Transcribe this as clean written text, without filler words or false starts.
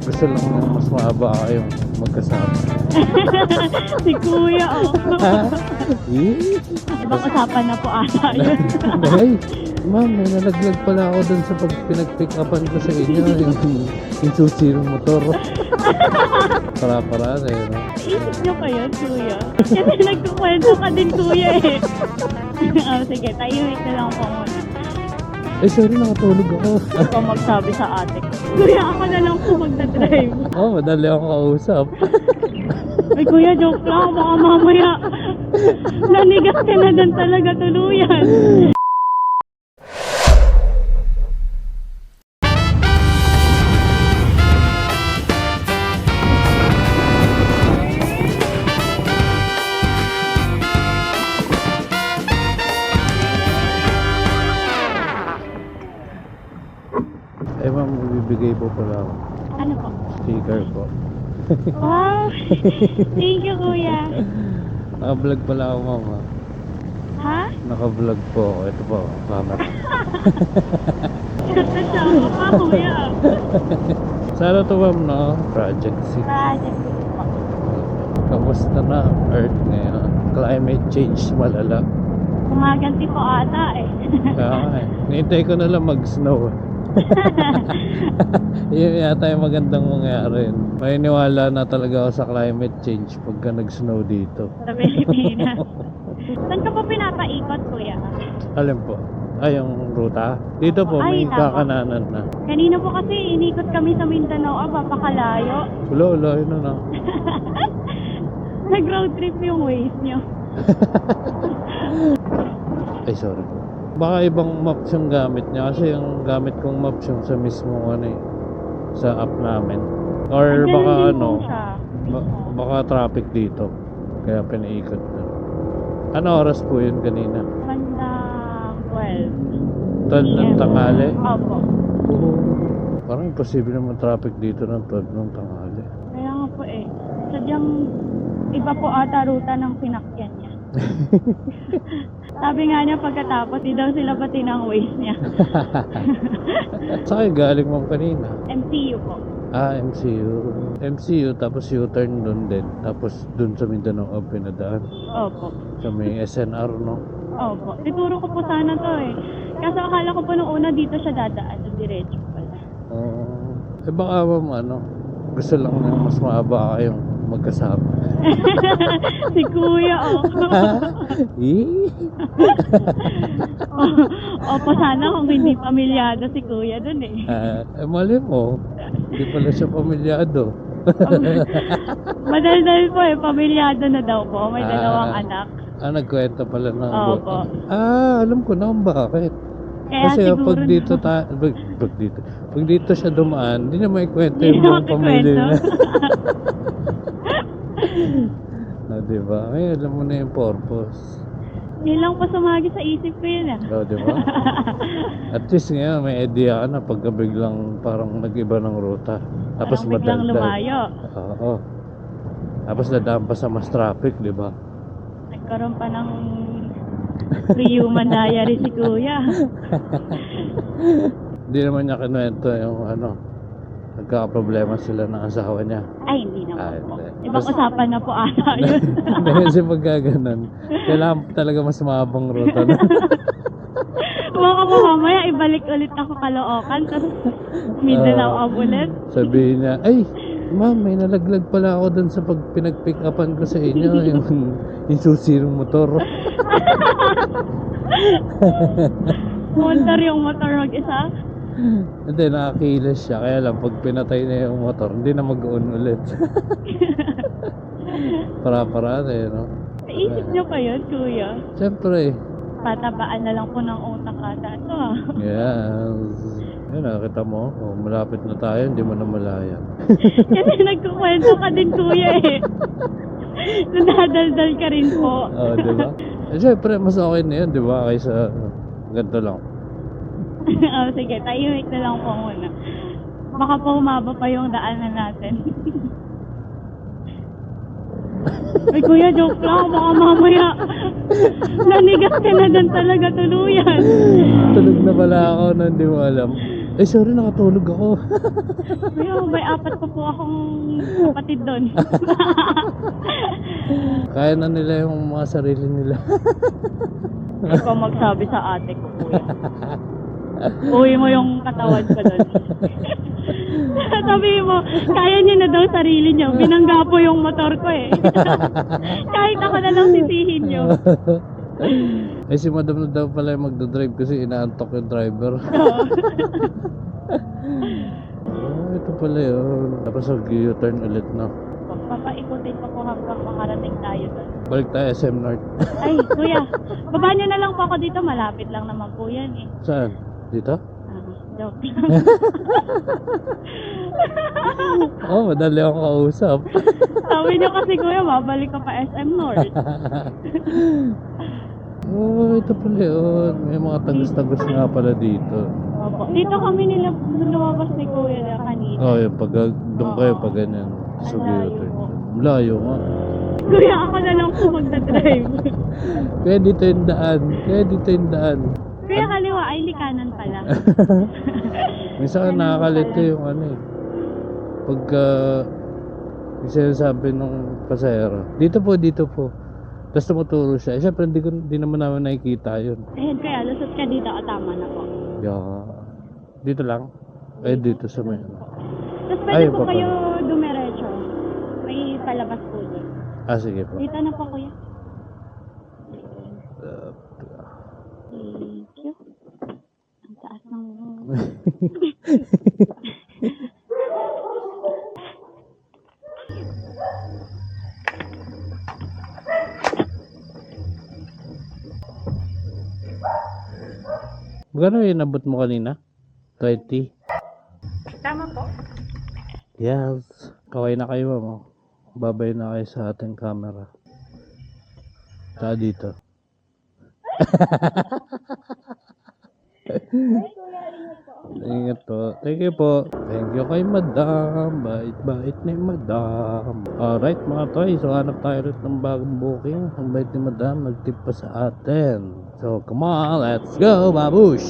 Gusto lang na mas mahaba kayong magkasama. Si kuya, oh. Eh? Ibang usapan na po ata yun. Ay, ma'am, may nalaglag pala ako dun sa pag pinag-pick upan ko sa inyo. Yung susi ng motor. Para-para na yun. Isip niyo pa yun, kuya? Kasi nagkukwento ka din, kuya eh. Oh, sige, tahimik na lang po muna. Eh, sorry, nakatulog ako. Ikaw magsabi sa ate ko. Kuya, ako na lang po magdadrive. Oh, madali akong kausap. Ay, kuya, joke lang. Baka mamaya nanigas ka na din talaga tuluyan. Eh, ma'am, bibigay po pala ako. Ano po? Sticker po. Wow! Thank you, kuya. Naka-vlog pala ako, ma'am. Ha? Ha? Naka-vlog po ako. Ito po, camera. Kasama pa, kuya. Sana to, ma'am, no? Project 6. Project po. Kamusta na ang Earth ngayon? Climate change malala. Kumaganti po ata eh. Kaya nga eh. Nihintay ko na lang mag-snow. Yun yata yung magandang mangyari. Maniniwala na talaga ako sa climate change pagka nag-snow dito. Sa Pilipinas. Saan ka po pinapaikot, kuya? Alam po. Ay, yung ruta. Dito po, Ay, may tama. kakananan na. Kanina po kasi inikot kami sa Mindanao, papakalayo. Ulo, yun na. Nag-road trip yung ways nyo. Ay, sorry po. Baka ibang maps yung gamit niya kasi yung gamit kong maps yung sa mismo sa app namin. Or Ganun baka din po ano, siya. baka traffic dito. Kaya pinaikot na. Ano oras po yun kanina? Bandang 12. 12 ng tanghali? Opo. Parang imposible naman traffic dito ng 12 ng tanghali. Kaya nga po eh. Sadyang iba po ata ruta ng pinakyan niya. Sabi nga niya pagkatapos, di daw sila pati ng ways niya. Saan kayo galing mo kanina? MCU po. MCU. MCU tapos U-turn doon din. Tapos doon sa Mindanao pinadaan. Opo. Sa may SNR, no? Opo. Ituro ko po sana to eh. Kaso akala ko po nung una dito siya dadaan. So diretso pala. Eh baka ma'am, gusto lang na mas mahaba kayong magkasama. Si kuya, oh. Eh? Opo, sana kung hindi pamilyado si kuya dun eh. Mali mo. Hindi pala siya pamilyado. Madaldal po eh, pamilyado na daw po. May dalawang anak. Nagkwento pala ng Opo. alam ko na kung bakit. Kaya Kasi siguro pag dito pag dito siya dumaan, hindi na may kwento Hindi yung na buong pamilya makikwento. niya. Diba? Ay, alam mo na yung purpose. Yun lang po sumagi sa isip ko yun ah. Diba? At least ngayon may idea ka na pagka biglang parang nag-iba ng ruta. Tapos Parang biglang madaldal. lumayo. Oo. Tapos nadaan pa sa mas traffic, diba? Nagkaroon pa ng pre-human diary si kuya. Hindi naman niya kinuwento yung nagkakaproblema sila ng asawa niya. Ay, hindi naman po. hindi. Ibang usapan na po ata yun. Hindi kasi pagka ganun, kailangan talaga mas mahabang ruta na. Baka po mamaya ibalik ulit ako Caloocan, tapos Mindanao ulit. Sabihin niya, ay, ma'am, may nalaglag pala ako dun sa pag pinag-pick upan ko sa inyo, yung susi ng motor. Motor yung motor mag-isa. Hindi, nakakilos siya. Kaya lang, pag pinatay na yung motor, hindi na mag-on ulit. Para-para na yun, no? Naisip niyo pa yun, kuya? Siyempre. Patabaan na lang po ng utak ata ito ah. Yes. Yan, nakita mo. Malapit na tayo, hindi mo na malaya. Kasi nagkukwento ka din, kuya eh. Nadadaldal ka rin po. Diba? Siyempre, mas okay na yun, diba? Kaysa ganito lang. Sige, tahimik na lang po muna. Baka po humaba pa yung daanan natin. Ay kuya, joke lang. Baka mamaya nanigas ka na din talaga tuluyan. Tulog na pala ako na hindi mo alam. Eh, sorry, nakatulog ako. Kuya, may 4 po akong kapatid doon. Kaya na nila yung mga sarili nila. Ikaw magsabi sa ate ko, kuya. Uwi mo yung katawan ko doon. Sabi mo, kaya niya na daw sarili niyo. Binangga po yung motor ko eh. Kahit ako na lang sisihin niyo. Eh, si madam na daw pala yung magdadrive kasi inaantok yung driver. Oh, ito pala yun. Tapos mag-U-turn ulit na. Papaikutin ko po hanggang makarating tayo doon. Balik tayo SM North. Ay, kuya, baba niyo na lang po ako dito. Malapit lang naman po yan eh. Saan? Dito? Joke. Oh, madali akong kausap. Sabi niyo kasi kuya, mabalik ka pa SM North. Oh, ito pala yun. May mga tagos-tagos nga pala dito. Opo. Dito kami nila lumabas ni kuya na kanina. Oh, yung pag doon kayo pag ganyan. So, Malayo U-turn. po. Malayo nga. Kuya, ako na lang po magdadrive. Kaya dito yung daan. Kaya dito yung daan. Kuya, kaliwa ay likanan pala. Minsan ka nakakalito yung ano eh. Pagka yung sinasabi ng pasahero. Dito po, dito po. Tapos tumuturo siya. Eh, syempre, di naman namin nakikita yun. Ayan kuya, lusot ka dito. O, tama na po. Dito lang? Eh, dito sa may ano. Tapos Ay, pwede po pa kayo dumiretso. May palabas po dito. Ah, sige po. Dito na po kuya. Thank you. Ang taas ng... Magkano yung nabot mo kanina? 20? Tama po. Yes. Kaway na kayo, ma'am. Babay na kayo sa ating camera. Saka dito. Ingat po. Thank you po. Thank you kay madam. Bait-bait ni madam. Alright mga toy. So hanap tayo rin ng bagong booking. Ang bait ni madam. Nag-tip pa sa atin. So come on. Let's go, babush!